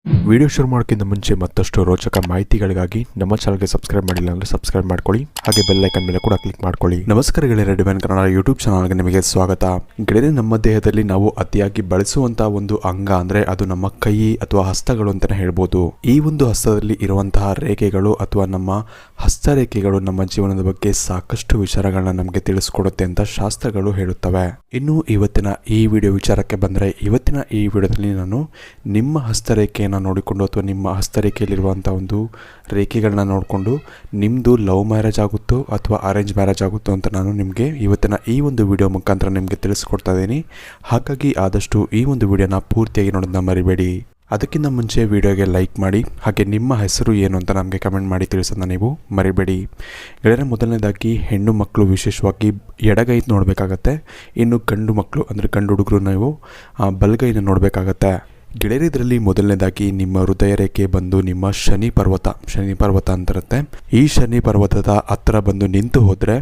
Video ಶುರು ಮಾಡೋಕ್ಕಿಂತ ಮುಂಚೆ ಮತ್ತಷ್ಟು ರೋಚಕ ಮಾಹಿತಿಗಳಿಗಾಗಿ ನಮ್ಮ ಚಾನಲ್ಗೆ ಸಬ್ಸ್ಕ್ರೈಬ್ ಮಾಡಿಲ್ಲ ಅಂದರೆ ಸಬ್ಸ್ಕ್ರೈಬ್ ಮಾಡ್ಕೊಳ್ಳಿ, ಹಾಗೆ ಬೆಲ್ ಐಕನ್ ಮೇಲೆ ಕೂಡ ಕ್ಲಿಕ್ ಮಾಡ್ಕೊಳ್ಳಿ. ನಮಸ್ಕಾರ ಗೆಳೆಯರೇ, ಡಿವೈನ್ ಕನ್ನಡ ಯೂಟ್ಯೂಬ್ ಚಾನಲ್ಗೆ ನಿಮಗೆ ಸ್ವಾಗತ. ಗೆಳೆಯರೇ, ನಮ್ಮ ದೇಹದಲ್ಲಿ ನಾವು ಅತಿಯಾಗಿ ಬಳಸುವಂತಹ ಒಂದು ಅಂಗ ಅಂದರೆ ಅದು ನಮ್ಮ ಕೈ ಅಥವಾ ಹಸ್ತಗಳು ಅಂತಲೇ ಹೇಳ್ಬೋದು. ಈ ಒಂದು ಹಸ್ತದಲ್ಲಿ ಇರುವಂತಹ ರೇಖೆಗಳು ಅಥವಾ ನಮ್ಮ ಹಸ್ತರೇಖೆಗಳು ನಮ್ಮ ಜೀವನದ ಬಗ್ಗೆ ಸಾಕಷ್ಟು ವಿಚಾರಗಳನ್ನ ನಮಗೆ ತಿಳಿಸ್ಕೊಡುತ್ತೆ ಅಂತ ಶಾಸ್ತ್ರಗಳು ಹೇಳುತ್ತವೆ. ಇನ್ನು ಇವತ್ತಿನ ಈ ವಿಡಿಯೋ ವಿಚಾರಕ್ಕೆ ಬಂದರೆ, ಇವತ್ತಿನ ಈ ವಿಡಿಯೋದಲ್ಲಿ ನಾನು ನಿಮ್ಮ ಹಸ್ತರೇಖೆಯನ್ನು ನೋಡಿಕೊಂಡು ಅಥವಾ ನಿಮ್ಮ ಹಸ್ತರೇಖೆಯಲ್ಲಿರುವಂಥ ಒಂದು ರೇಖೆಗಳನ್ನ ನೋಡಿಕೊಂಡು ನಿಮ್ಮದು ಲವ್ ಮ್ಯಾರೇಜ್ ಆಗುತ್ತೋ ಅಥವಾ ಅರೇಂಜ್ ಮ್ಯಾರೇಜ್ ಆಗುತ್ತೋ ಅಂತ ನಾನು ನಿಮಗೆ ಇವತ್ತಿನ ಈ ಒಂದು ವಿಡಿಯೋ ಮುಖಾಂತರ ನಿಮಗೆ ತಿಳಿಸ್ಕೊಡ್ತಾ ಇದ್ದೀನಿ. ಹಾಗಾಗಿ ಆದಷ್ಟು ಈ ಒಂದು ವಿಡಿಯೋನ ಪೂರ್ತಿಯಾಗಿ ನೋಡೋದನ್ನ ಮರಿಬೇಡಿ. ಅದಕ್ಕಿಂತ ಮುಂಚೆ ವಿಡಿಯೋಗೆ ಲೈಕ್ ಮಾಡಿ, ಹಾಗೆ ನಿಮ್ಮ ಹೆಸರು ಏನು ಅಂತ ನಮಗೆ ಕಮೆಂಟ್ ಮಾಡಿ ತಿಳಿಸೋದನ್ನ ನೀವು ಮರಿಬೇಡಿ. ಗೆಳೆಯರ, ಮೊದಲನೇದಾಗಿ ಹೆಣ್ಣು ಮಕ್ಕಳು ವಿಶೇಷವಾಗಿ ಎಡಗೈ ನೋಡಬೇಕಾಗತ್ತೆ. ಇನ್ನು ಗಂಡು ಮಕ್ಕಳು ಅಂದರೆ ಗಂಡು ಹುಡುಗರು ನೀವು ಬಲಗೈನ ನೋಡಬೇಕಾಗತ್ತೆ. ಗೆಳೆಯರ, ಇದರಲ್ಲಿ ಮೊದಲನೇದಾಗಿ ನಿಮ್ಮ ಹೃದಯ ರೇಖೆ ಬಂದು ನಿಮ್ಮ ಶನಿ ಪರ್ವತ ಅಂತಿರುತ್ತೆ. ಈ ಶನಿ ಪರ್ವತದ ಹತ್ರ ಬಂದು ನಿಂತು ಹೋದರೆ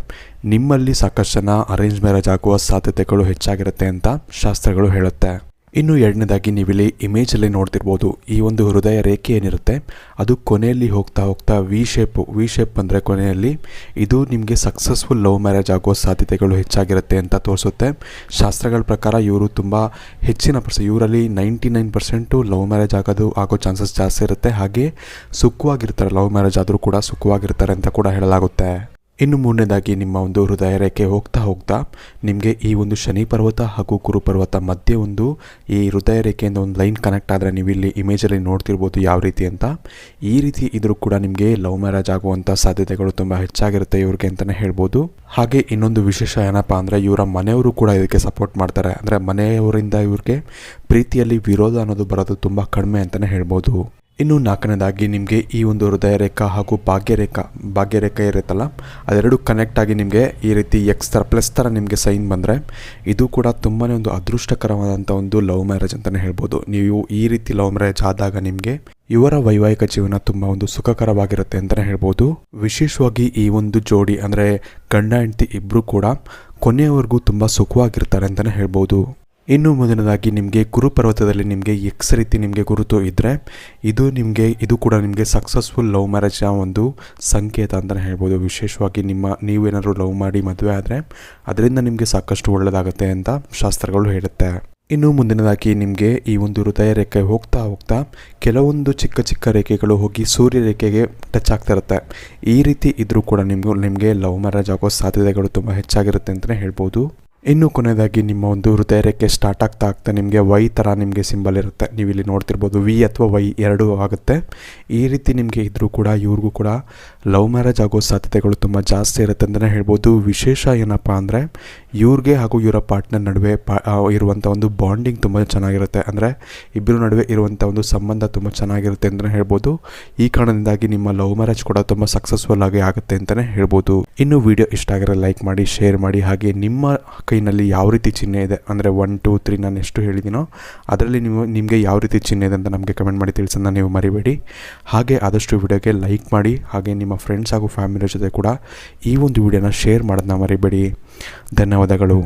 ನಿಮ್ಮಲ್ಲಿ ಸಾಕಷ್ಟು ಜನ ಅರೇಂಜ್ ಮ್ಯಾರೇಜ್ ಆಗುವ ಸಾಧ್ಯತೆಗಳು ಹೆಚ್ಚಾಗಿರುತ್ತೆ ಅಂತ ಶಾಸ್ತ್ರಗಳು ಹೇಳುತ್ತೆ. ಇನ್ನು ಎರಡನೇದಾಗಿ ನೀವಿಲ್ಲಿ ಇಮೇಜಲ್ಲಿ ನೋಡ್ತಿರ್ಬೋದು, ಈ ಒಂದು ಹೃದಯ ರೇಖೆ ಏನಿರುತ್ತೆ ಅದು ಕೊನೆಯಲ್ಲಿ ಹೋಗ್ತಾ ಹೋಗ್ತಾ ವಿ ಶೇಪ್ ಅಂದರೆ ಕೊನೆಯಲ್ಲಿ ಇದು ನಿಮಗೆ ಸಕ್ಸಸ್ಫುಲ್ ಲವ್ ಮ್ಯಾರೇಜ್ ಆಗುವ ಸಾಧ್ಯತೆಗಳು ಹೆಚ್ಚಾಗಿರುತ್ತೆ ಅಂತ ತೋರಿಸುತ್ತೆ. ಶಾಸ್ತ್ರಗಳ ಪ್ರಕಾರ ಇವರು ತುಂಬ ಹೆಚ್ಚಿನ ಇವರಲ್ಲಿ 99% ಲವ್ ಮ್ಯಾರೇಜ್ ಆಗೋ ಚಾನ್ಸಸ್ ಜಾಸ್ತಿ ಇರುತ್ತೆ. ಹಾಗೆ ಸುಖವಾಗಿರ್ತಾರೆ, ಲವ್ ಮ್ಯಾರೇಜ್ ಆದರೂ ಕೂಡ ಸುಖವಾಗಿರ್ತಾರೆ ಅಂತ ಕೂಡ ಹೇಳಲಾಗುತ್ತೆ. ಇನ್ನು ಮೂರನೇದಾಗಿ ನಿಮ್ಮ ಒಂದು ಹೃದಯ ರೇಖೆ ಹೋಗ್ತಾ ಹೋಗ್ತಾ ನಿಮಗೆ ಈ ಒಂದು ಶನಿ ಪರ್ವತ ಹಾಗೂ ಗುರು ಪರ್ವತ ಮಧ್ಯೆ ಒಂದು ಈ ಹೃದಯ ರೇಖೆಯಿಂದ ಒಂದು ಲೈನ್ ಕನೆಕ್ಟ್ ಆದರೆ ನೀವು ಇಲ್ಲಿ ಇಮೇಜಲ್ಲಿ ನೋಡ್ತಿರ್ಬೋದು ಯಾವ ರೀತಿ ಅಂತ. ಈ ರೀತಿ ಇದ್ರೂ ಕೂಡ ನಿಮಗೆ ಲವ್ ಮ್ಯಾರೇಜ್ ಆಗುವಂಥ ಸಾಧ್ಯತೆಗಳು ತುಂಬ ಹೆಚ್ಚಾಗಿರುತ್ತೆ ಇವ್ರಿಗೆ ಅಂತಲೇ ಹೇಳ್ಬೋದು. ಹಾಗೆ ಇನ್ನೊಂದು ವಿಶೇಷ ಏನಪ್ಪ ಅಂದರೆ ಇವರ ಮನೆಯವರು ಕೂಡ ಇದಕ್ಕೆ ಸಪೋರ್ಟ್ ಮಾಡ್ತಾರೆ. ಅಂದರೆ ಮನೆಯವರಿಂದ ಇವ್ರಿಗೆ ಪ್ರೀತಿಯಲ್ಲಿ ವಿರೋಧ ಅನ್ನೋದು ಬರೋದು ತುಂಬ ಕಡಿಮೆ ಅಂತಲೇ ಹೇಳ್ಬೋದು. ಇನ್ನು ನಾಲ್ಕನೇದಾಗಿ ನಿಮಗೆ ಈ ಒಂದು ಹೃದಯ ರೇಖಾ ಹಾಗೂ ಭಾಗ್ಯರೇಖೆ ಇರುತ್ತಲ್ಲ, ಅದೆರಡು ಕನೆಕ್ಟ್ ಆಗಿ ನಿಮಗೆ ಈ ರೀತಿ ಎಕ್ಸ್ ಥರ ಪ್ಲಸ್ ಥರ ನಿಮಗೆ ಸೈನ್ ಬಂದರೆ ಇದು ಕೂಡ ತುಂಬಾ ಒಂದು ಅದೃಷ್ಟಕರವಾದಂಥ ಒಂದು ಲವ್ ಮ್ಯಾರೇಜ್ ಅಂತಲೇ ಹೇಳ್ಬೋದು. ನೀವು ಈ ರೀತಿ ಲವ್ ಮ್ಯಾರೇಜ್ ಆದಾಗ ನಿಮಗೆ ಇವರ ವೈವಾಹಿಕ ಜೀವನ ತುಂಬ ಒಂದು ಸುಖಕರವಾಗಿರುತ್ತೆ ಅಂತಲೇ ಹೇಳ್ಬೋದು. ವಿಶೇಷವಾಗಿ ಈ ಒಂದು ಜೋಡಿ ಅಂದರೆ ಗಂಡ ಹೆಂಡತಿ ಇಬ್ಬರು ಕೂಡ ಕೊನೆಯವರೆಗೂ ತುಂಬ ಸುಖವಾಗಿರ್ತಾರೆ ಅಂತಲೇ ಹೇಳ್ಬೋದು. ಇನ್ನು ಮೊದಲನೇದಾಗಿ ನಿಮಗೆ ಗುರು ಪರ್ವತದಲ್ಲಿ ನಿಮಗೆ ಎಕ್ಸ್ ರೀತಿ ನಿಮಗೆ ಗುರುತು ಇದ್ದರೆ ಇದು ಕೂಡ ನಿಮಗೆ ಸಕ್ಸಸ್ಫುಲ್ ಲವ್ ಮ್ಯಾರೇಜ್ನ ಒಂದು ಸಂಕೇತ ಅಂತಲೇ ಹೇಳ್ಬೋದು. ವಿಶೇಷವಾಗಿ ನೀವೇನಾದರೂ ಲವ್ ಮಾಡಿ ಮದುವೆ ಆದರೆ ಅದರಿಂದ ನಿಮಗೆ ಸಾಕಷ್ಟು ಒಳ್ಳೆಯದಾಗುತ್ತೆ ಅಂತ ಶಾಸ್ತ್ರಗಳು ಹೇಳುತ್ತೆ. ಇನ್ನು ಮುಂದಿನದಾಗಿ ನಿಮಗೆ ಈ ಒಂದು ಹೃದಯ ರೇಖೆ ಹೋಗ್ತಾ ಹೋಗ್ತಾ ಕೆಲವೊಂದು ಚಿಕ್ಕ ರೇಖೆಗಳು ಹೋಗಿ ಸೂರ್ಯ ರೇಖೆಗೆ ಟಚ್ ಆಗ್ತಾ ಇರುತ್ತೆ. ಈ ರೀತಿ ಇದ್ರೂ ಕೂಡ ನಿಮಗೆ ಲವ್ ಮ್ಯಾರೇಜ್ ಆಗೋ ಸಾಧ್ಯತೆಗಳು ತುಂಬ ಹೆಚ್ಚಾಗಿರುತ್ತೆ ಅಂತಲೇ ಹೇಳ್ಬೋದು. ಇನ್ನು ಕೊನೆಯದಾಗಿ ನಿಮ್ಮ ಒಂದು ಹೃದಯ ರೇಖೆ ಸ್ಟಾರ್ಟ್ ಆಗ್ತಾ ನಿಮಗೆ ವೈ ಥರ ನಿಮಗೆ ಸಿಂಬಲ್ ಇರುತ್ತೆ. ನೀವು ಇಲ್ಲಿ ನೋಡ್ತಿರ್ಬೋದು, ವಿ ಅಥವಾ ವೈ ಎರಡೂ ಆಗುತ್ತೆ. ಈ ರೀತಿ ನಿಮಗೆ ಇದ್ರೂ ಕೂಡ ಇವ್ರಿಗೂ ಕೂಡ ಲವ್ ಮ್ಯಾರೇಜ್ ಆಗೋ ಸಾಧ್ಯತೆಗಳು ತುಂಬ ಜಾಸ್ತಿ ಇರುತ್ತೆ ಅಂತಲೇ ಹೇಳ್ಬೋದು. ವಿಶೇಷ ಏನಪ್ಪ ಅಂದರೆ ಇವ್ರಿಗೆ ಹಾಗೂ ಇವರ ಪಾರ್ಟ್ನರ್ ನಡುವೆ ಇರುವಂಥ ಒಂದು ಬಾಂಡಿಂಗ್ ತುಂಬ ಚೆನ್ನಾಗಿರುತ್ತೆ. ಅಂದರೆ ಇಬ್ಬರ ನಡುವೆ ಇರುವಂಥ ಒಂದು ಸಂಬಂಧ ತುಂಬ ಚೆನ್ನಾಗಿರುತ್ತೆ ಅಂತಲೇ ಹೇಳ್ಬೋದು. ಈ ಕಾರಣದಿಂದಾಗಿ ನಿಮ್ಮ ಲವ್ ಮ್ಯಾರೇಜ್ ಕೂಡ ತುಂಬ ಸಕ್ಸಸ್ಫುಲ್ ಆಗಿ ಆಗುತ್ತೆ ಅಂತಲೇ ಹೇಳ್ಬೋದು. ಇನ್ನು ವಿಡಿಯೋ ಇಷ್ಟ ಆಗಿರೋ ಲೈಕ್ ಮಾಡಿ, ಶೇರ್ ಮಾಡಿ, ಹಾಗೆ ನಿಮ್ಮ ಕೈನಲ್ಲಿ ಯಾವ ರೀತಿ ಚಿಹ್ನೆ ಇದೆ ಅಂದರೆ 1 2 3 ನಾನು ಎಷ್ಟು ಹೇಳಿದ್ದೀನೋ ಅದರಲ್ಲಿ ನಿಮಗೆ ಯಾವ ರೀತಿ ಚಿಹ್ನೆ ಇದೆ ಅಂತ ನಮಗೆ ಕಮೆಂಟ್ ಮಾಡಿ ತಿಳಿಸೋದನ್ನ ನೀವು ಮರಿಬೇಡಿ. ಹಾಗೆ ಆದಷ್ಟು ವಿಡಿಯೋಗೆ ಲೈಕ್ ಮಾಡಿ, ಹಾಗೆ ನಿಮ್ಮ ಫ್ರೆಂಡ್ಸ್ ಹಾಗೂ ಫ್ಯಾಮಿಲಿ ಜೊತೆ ಕೂಡ ಈ ಒಂದು ವಿಡಿಯೋನ ಶೇರ್ ಮಾಡೋದನ್ನ ಮರಿಬೇಡಿ. ಧನ್ಯವಾದಗಳು.